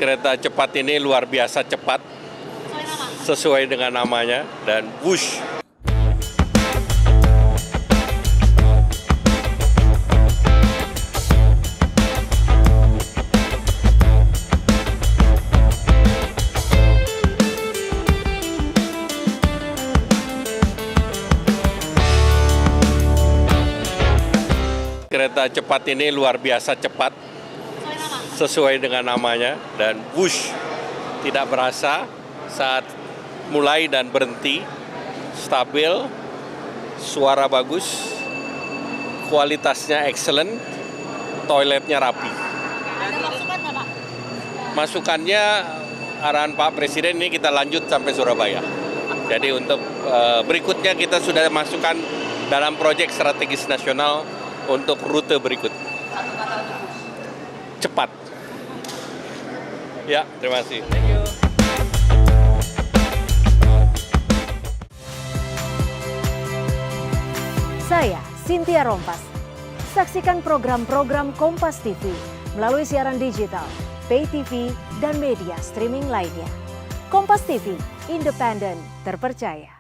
Kereta cepat ini luar biasa cepat, sesuai dengan namanya, dan wush. Kereta cepat ini luar biasa cepat, sesuai dengan namanya, dan wush, tidak berasa saat mulai dan berhenti, stabil, suara bagus, kualitasnya excellent, toiletnya rapi. Ada masukan nggak, Pak? Masukannya arahan Pak Presiden ini kita lanjut sampai Surabaya. Jadi untuk berikutnya kita sudah masukkan dalam proyek strategis nasional untuk rute berikut. Satu kata untuk bus. Cepat. Ya, terima kasih. Thank you. Saya Cynthia Rompas. Saksikan program-program Kompas TV melalui siaran digital, pay TV, dan media streaming lainnya. Kompas TV, independen, terpercaya.